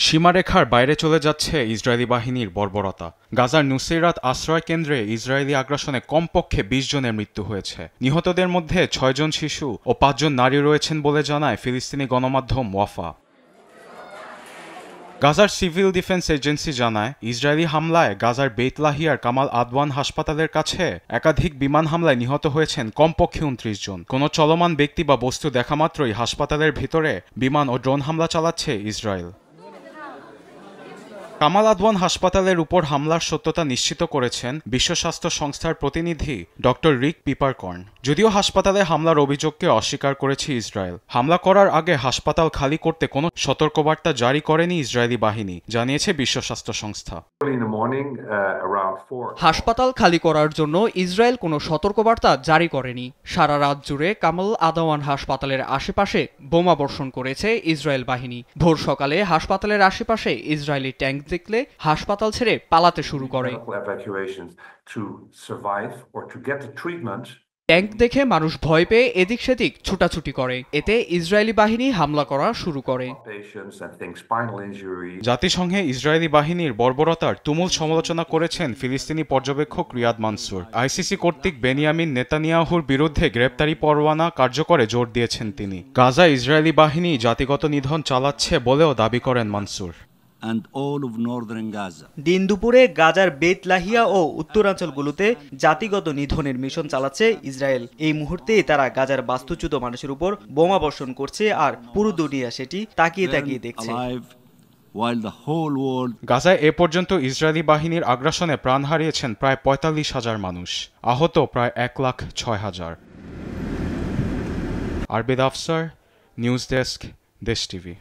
সীমারেখার বাইরে চলে যাচ্ছে ইসরায়েলি বাহিনীর বর্বরতা। গাজার নুসেইরাত আশ্রয় কেন্দ্রে ইসরায়েলি আগ্রাসনে কমপক্ষে ২০ জনের মৃত্যু হয়েছে। নিহতদের মধ্যে ৬ জন শিশু ও ৫ জন নারী রয়েছেন বলে জানায় ফিলিস্তিনি গণমাধ্যম ওয়াফা। গাজার সিভিল ডিফেন্স এজেন্সি জানায়, ইসরায়েলি হামলায় গাজার বেইত লাহিয়ার কামাল আদওয়ান হাসপাতালের কাছে একাধিক বিমান হামলায় নিহত হয়েছেন কমপক্ষে ২৯ জন। কোনো চলমান ব্যক্তি বা বস্তু দেখা মাত্রই হাসপাতালের ভিতরে বিমান ও ড্রোন হামলা চালাচ্ছে ইসরায়েল। কামাল আদওয়ান হাসপাতালের উপর হামলার সত্যতা নিশ্চিত করেছেন বিশ্ব স্বাস্থ্য সংস্থার প্রতিনিধি ডক্টর রিক পিপারকর্ন। যদিও হাসপাতালে হামলার অভিযোগকে অস্বীকার করেছে ইসরায়েল। হামলা করার আগে হাসপাতাল খালি করতে কোনো সতর্কবার্তা জারি করেনি ইসরায়েলি বাহিনী, জানিয়েছে বিশ্ব স্বাস্থ্য সংস্থা। হাসপাতাল খালি করার জন্য ইসরায়েল কোনো সতর্কবার্তা জারি করেনি। সারা রাত জুড়ে কামাল আদওয়ান হাসপাতালের আশেপাশে বোমা বর্ষণ করেছে ইসরায়েল বাহিনী। ভোর সকালে হাসপাতালের আশেপাশে ইসরায়েলি ট্যাঙ্ক দেখলে হাসপাতাল ছেড়ে পালাতে শুরু করে। ট্যাঙ্ক দেখে মানুষ ভয় পেয়ে এদিক সেদিক ছুটাছুটি করে। এতে ইসরায়েলি বাহিনী হামলা করা শুরু করে। জাতিসংঘে ইসরায়েলি বাহিনীর বর্বরতার তুমুল সমালোচনা করেছেন ফিলিস্তিনি পর্যবেক্ষক রিয়াদ মানসুর। আইসিসি কর্তৃক বেনিয়ামিন নেতানিয়াহুর বিরুদ্ধে গ্রেপ্তারি পরোয়ানা কার্যকরে জোর দিয়েছেন তিনি। গাজায় ইসরায়েলি বাহিনী জাতিগত নিধন চালাচ্ছে বলেও দাবি করেন মানসুর। দিন দুপুরে গাজার বেত লাহিয়া ও উত্তরাঞ্চলগুলোতে জাতিগত নিধনের মিশন চালাচ্ছে ইসরায়েল। এই মুহূর্তে তারা গাজার বাস্তুচ্যুত মানুষের উপর বোমা বর্ষণ করছে, আর পুরো দুনিয়া সেটি তাকিয়ে তাকিয়ে দেখছে। গাজায় এ পর্যন্ত ইসরায়েলি বাহিনীর আগ্রাসনে প্রাণ হারিয়েছেন প্রায় ৪৫,০০০ মানুষ, আহত প্রায় ১,০৬,০০০। আরবেদ আফসার, নিউজ ডেস্ক, দেশ টিভি।